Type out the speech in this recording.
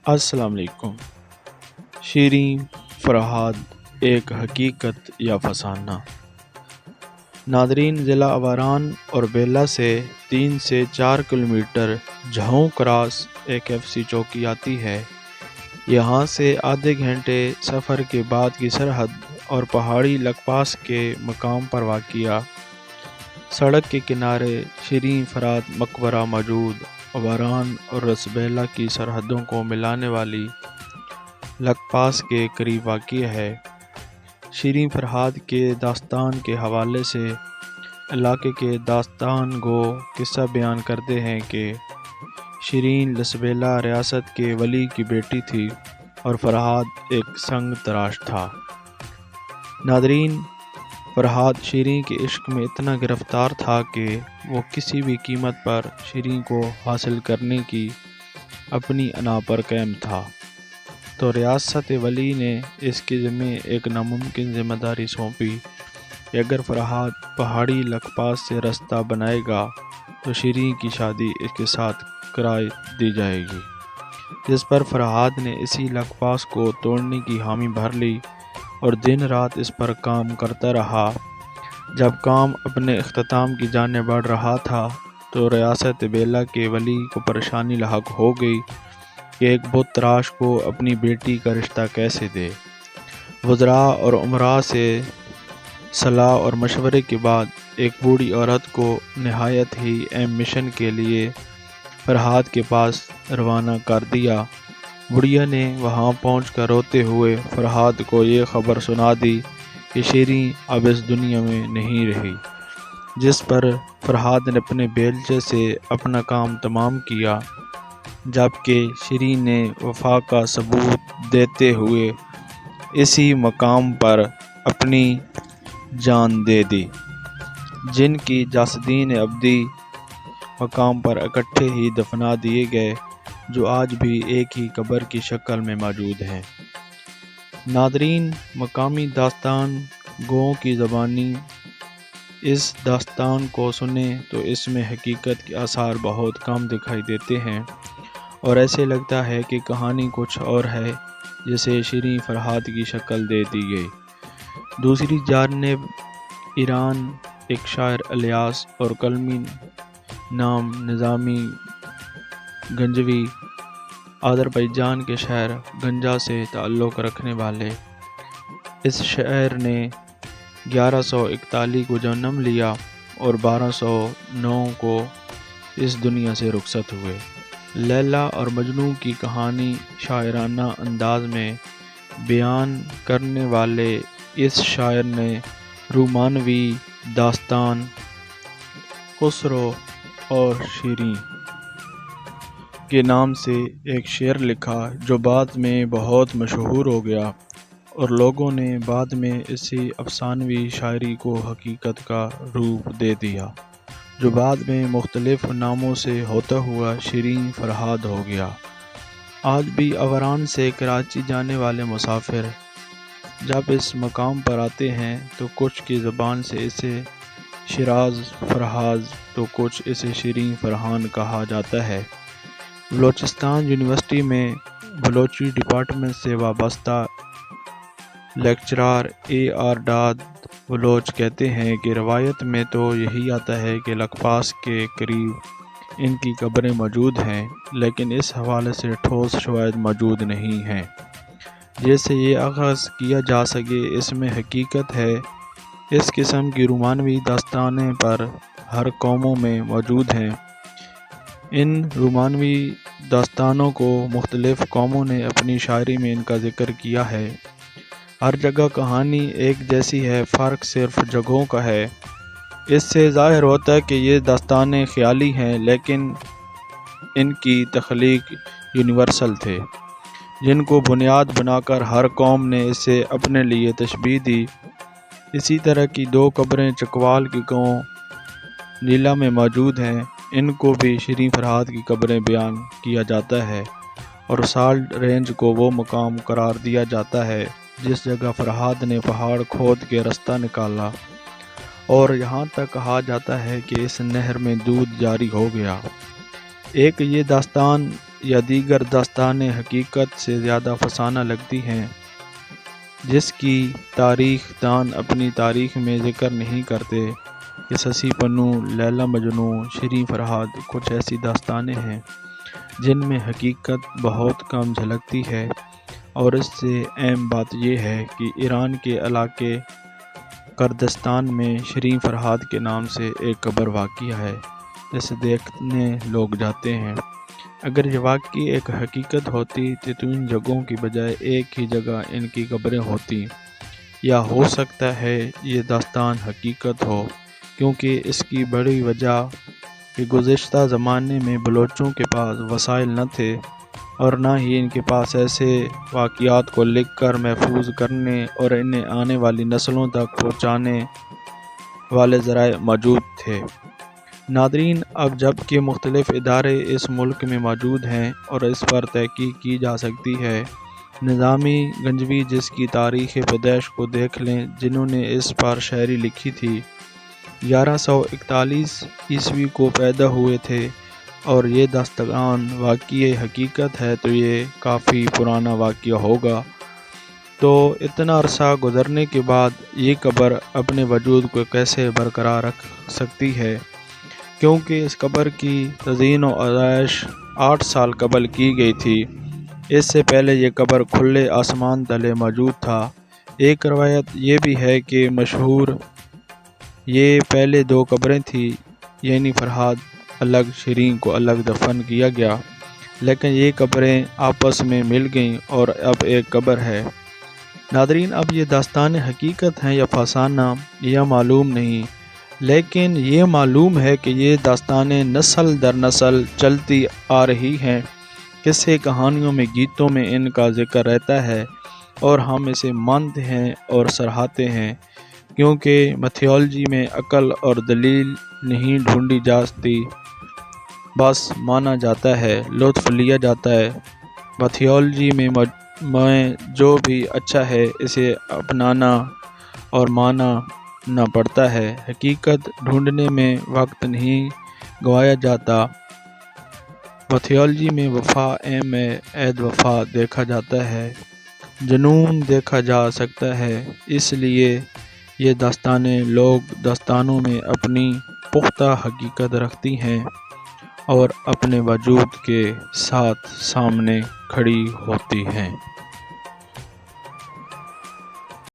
السلام علیکم۔ شیریں فرہاد ایک حقیقت یا فسانہ۔ ناظرین، ضلع آوران اور بیلا سے 3 سے 4 کلومیٹر جھاؤں کراس ایک FCC چوکی آتی ہے۔ یہاں سے آدھے گھنٹے سفر کے بعد کی سرحد اور پہاڑی لکپاس کے مقام پر واقع سڑک کے کنارے شیریں فرہاد مقبرہ موجود آوران اور رسبیلا کی سرحدوں کو ملانے والی لکپاس کے قریب واقع ہے۔ شیریں فرہاد کے داستان کے حوالے سے علاقے کے داستان گو قصہ بیان کرتے ہیں کہ شیریں لسبیلا ریاست کے ولی کی بیٹی تھی اور فرہاد ایک سنگ تراش تھا۔ ناظرین، فرہاد شیریں کے عشق میں اتنا گرفتار تھا کہ وہ کسی بھی قیمت پر شیریں کو حاصل کرنے کی اپنی انا پر قائم تھا، تو ریاست ولی نے اس کے ذمے ایک ناممکن ذمہ داری سونپی کہ اگر فرہاد پہاڑی لکپاس سے راستہ بنائے گا تو شیریں کی شادی اس کے ساتھ کرا دی جائے گی، جس پر فرہاد نے اسی لکپاس کو توڑنے کی حامی بھر لی اور دن رات اس پر کام کرتا رہا۔ جب کام اپنے اختتام کی جانب بڑھ رہا تھا تو ریاست بیلا کے ولی کو پریشانی لاحق ہو گئی کہ ایک بت تراش کو اپنی بیٹی کا رشتہ کیسے دے۔ وزراء اور امراء سے صلاح اور مشورے کے بعد ایک بوڑھی عورت کو نہایت ہی اہم مشن کے لیے فرہاد کے پاس روانہ کر دیا۔ بڑھیا نے وہاں پہنچ کر روتے ہوئے فرہاد کو یہ خبر سنا دی کہ شیریں اب اس دنیا میں نہیں رہی، جس پر فرہاد نے اپنے بیلچے سے اپنا کام تمام کیا، جبکہ شیریں نے وفا کا ثبوت دیتے ہوئے اسی مقام پر اپنی جان دے دی۔ جن کی جاسدین ابدی مقام پر اکٹھے ہی دفنا دیے گئے، جو آج بھی ایک ہی قبر کی شکل میں موجود ہیں۔ ناظرین، مقامی داستان گوؤں کی زبانی اس داستان کو سنیں تو اس میں حقیقت کے آثار بہت کم دکھائی دیتے ہیں اور ایسے لگتا ہے کہ کہانی کچھ اور ہے جسے شیریں فرہاد کی شکل دے دی گئی۔ دوسری جانب ایران ایک شاعر الیاس اور کلمی نام نظامی گنجوی، آذربائیجان کے شہر گنجا سے تعلق رکھنے والے اس شاعر نے 1141 کو جنم لیا اور 1209 کو اس دنیا سے رخصت ہوئے۔ لیلا اور مجنوں کی کہانی شاعرانہ انداز میں بیان کرنے والے اس شاعر نے رومانوی داستان خسرو اور شیریں کے نام سے ایک شعر لکھا، جو بعد میں بہت مشہور ہو گیا اور لوگوں نے بعد میں اسی افسانوی شاعری کو حقیقت کا روپ دے دیا، جو بعد میں مختلف ناموں سے ہوتا ہوا شیریں فرہاد ہو گیا۔ آج بھی آوران سے کراچی جانے والے مسافر جب اس مقام پر آتے ہیں تو کچھ کی زبان سے اسے شیراز فرہاد تو کچھ اسے شیریں فرہان کہا جاتا ہے۔ بلوچستان یونیورسٹی میں بلوچی ڈپارٹمنٹ سے وابستہ لیکچرار AR ڈاد بلوچ کہتے ہیں کہ روایت میں تو یہی آتا ہے کہ لکپاس کے قریب ان کی قبریں موجود ہیں، لیکن اس حوالے سے ٹھوس شواہد موجود نہیں ہیں جیسے یہ اخذ کیا جا سکے۔ اس میں حقیقت ہے۔ اس قسم کی رومانوی داستانیں پر ہر قوموں میں موجود ہیں۔ ان رومانوی داستانوں کو مختلف قوموں نے اپنی شاعری میں ان کا ذکر کیا ہے۔ ہر جگہ کہانی ایک جیسی ہے، فرق صرف جگہوں کا ہے۔ اس سے ظاہر ہوتا ہے کہ یہ داستانیں خیالی ہیں، لیکن ان کی تخلیق یونیورسل تھے، جن کو بنیاد بنا کر ہر قوم نے اسے اپنے لیے تشبیہ دی۔ اسی طرح کی 2 قبریں چکوال کی گاؤں نیلا میں موجود ہیں، ان کو بھی شیریں فرہاد کی قبریں بیان کیا جاتا ہے اور سالٹ رینج کو وہ مقام قرار دیا جاتا ہے جس جگہ فرہاد نے پہاڑ کھود کے راستہ نکالا، اور یہاں تک کہا جاتا ہے کہ اس نہر میں دودھ جاری ہو گیا۔ ایک یہ داستان یا دیگر داستانیں حقیقت سے زیادہ فسانہ لگتی ہیں، جس کی تاریخ دان اپنی تاریخ میں ذکر نہیں کرتے۔ یہ سسی پنو، لیلا مجنوں، شیریں فرہاد کچھ ایسی داستانیں ہیں جن میں حقیقت بہت کم جھلکتی ہے، اور اس سے اہم بات یہ ہے کہ ایران کے علاقے کردستان میں شیریں فرہاد کے نام سے ایک قبر واقع ہے جسے دیکھنے لوگ جاتے ہیں۔ اگر یہ واقعی ایک حقیقت ہوتی تو ان جگہوں کی بجائے ایک ہی جگہ ان کی قبریں ہوتی، یا ہو سکتا ہے یہ داستان حقیقت ہو، کیونکہ اس کی بڑی وجہ کہ گزشتہ زمانے میں بلوچوں کے پاس وسائل نہ تھے، اور نہ ہی ان کے پاس ایسے واقعات کو لکھ کر محفوظ کرنے اور انہیں آنے والی نسلوں تک پہنچانے والے ذرائع موجود تھے۔ ناظرین، اب جب کہ مختلف ادارے اس ملک میں موجود ہیں اور اس پر تحقیق کی جا سکتی ہے، نظامی گنجوی جس کی تاریخ پیدائش کو دیکھ لیں، جنہوں نے اس پر شاعری لکھی تھی، 1141 عیسوی کو پیدا ہوئے تھے، اور یہ داستان واقعی حقیقت ہے تو یہ کافی پرانا واقعہ ہوگا۔ تو اتنا عرصہ گزرنے کے بعد یہ قبر اپنے وجود کو کیسے برقرار رکھ سکتی ہے؟ کیونکہ اس قبر کی تزئین و آرائش 8 سال قبل کی گئی تھی۔ اس سے پہلے یہ قبر کھلے آسمان تلے موجود تھا۔ ایک روایت یہ بھی ہے کہ مشہور یہ پہلے 2 قبریں تھیں، یعنی فرہاد الگ، شیریں کو الگ دفن کیا گیا، لیکن یہ قبریں آپس میں مل گئیں اور اب ایک قبر ہے۔ ناظرین، اب یہ داستانیں حقیقت ہیں یا فسانہ یہ معلوم نہیں، لیکن یہ معلوم ہے کہ یہ داستانیں نسل در نسل چلتی آ رہی ہیں۔ قصے کہانیوں میں، گیتوں میں ان کا ذکر رہتا ہے، اور ہم اسے مانتے ہیں اور سراہتے ہیں، کیونکہ میتھولوجی میں عقل اور دلیل نہیں ڈھونڈی جاتی، بس مانا جاتا ہے، لطف لیا جاتا ہے۔ میتھولوجی میں جو بھی اچھا ہے اسے اپنانا اور ماننا پڑتا ہے۔ حقیقت ڈھونڈنے میں وقت نہیں گنوایا جاتا۔ میتھولوجی میں وفا اہم ہے، عہد وفا دیکھا جاتا ہے، جنون دیکھا جا سکتا ہے۔ اس لیے یہ داستانیں لوگ داستانوں میں اپنی پختہ حقیقت رکھتی ہیں اور اپنے وجود کے ساتھ سامنے کھڑی ہوتی ہیں۔